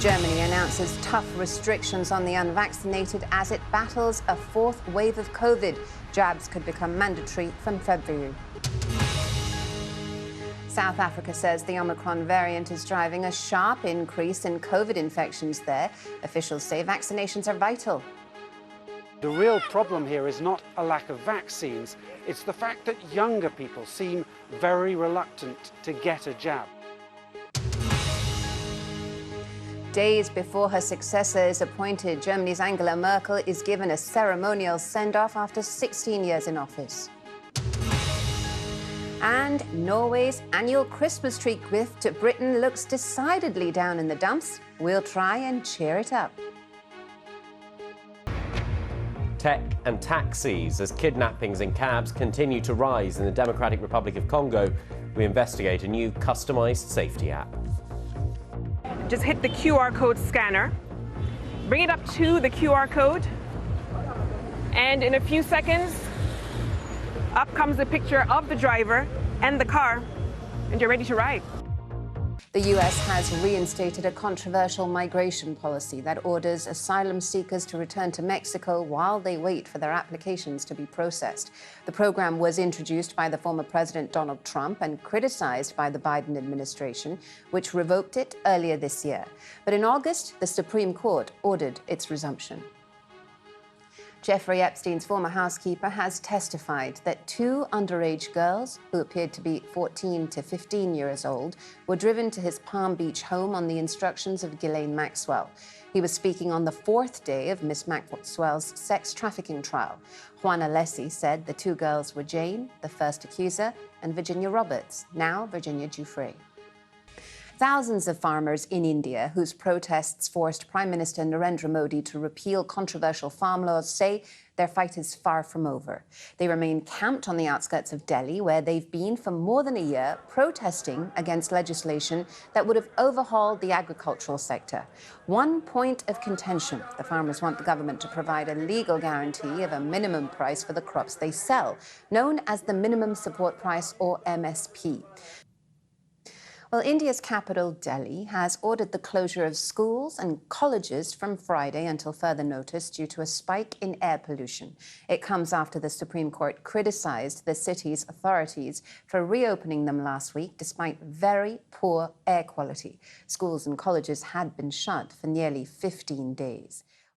Germany announces tough restrictions on the unvaccinated as it battles a fourth wave of COVID. Jabs could become mandatory from February. South Africa says the Omicron variant is driving a sharp increase in COVID infections there. Officials say vaccinations are vital. The real problem here is not a lack of vaccines, it's the fact that younger people seem very reluctant to get a jab. Days before her successor is appointed, Germany's Angela Merkel is given a ceremonial send-off after 16 years in office. And Norway's annual Christmas tree gift to Britain looks decidedly down in the dumps. We'll try and cheer it up. Tech and taxis. As kidnappings in cabs continue to rise in the Democratic Republic of Congo, we investigate a new customized safety app. Just hit the QR code scanner, bring it up to the QR code, and in a few seconds, up comes a picture of the driver and the car, and you're ready to ride. The U.S. has reinstated a controversial migration policy that orders asylum seekers to return to Mexico while they wait for their applications to be processed. The program was introduced by the former President Donald Trump and criticized by the Biden administration, which revoked it earlier this year. But in August, the Supreme Court ordered its resumption. Jeffrey Epstein's former housekeeper has testified that two underage girls, who appeared to be 14 to 15 years old, were driven to his Palm Beach home on the instructions of Ghislaine Maxwell. He was speaking on the fourth day of Miss Maxwell's sex trafficking trial. Juana Lessie said the two girls were Jane, the first accuser, and Virginia Roberts, now Virginia Giuffre. Thousands of farmers in India, whose protests forced Prime Minister Narendra Modi to repeal controversial farm laws, say their fight is far from over. They remain camped on the outskirts of Delhi, where they've been for more than a year protesting against legislation that would have overhauled the agricultural sector. One point of contention: the farmers want the government to provide a legal guarantee of a minimum price for the crops they sell, known as the minimum support price, or MSP. Well, India's capital, Delhi, has ordered the closure of schools and colleges from Friday until further notice due to a spike in air pollution. It comes after the Supreme Court criticized the city's authorities for reopening them last week despite very poor air quality. Schools and colleges had been shut for nearly 15 days.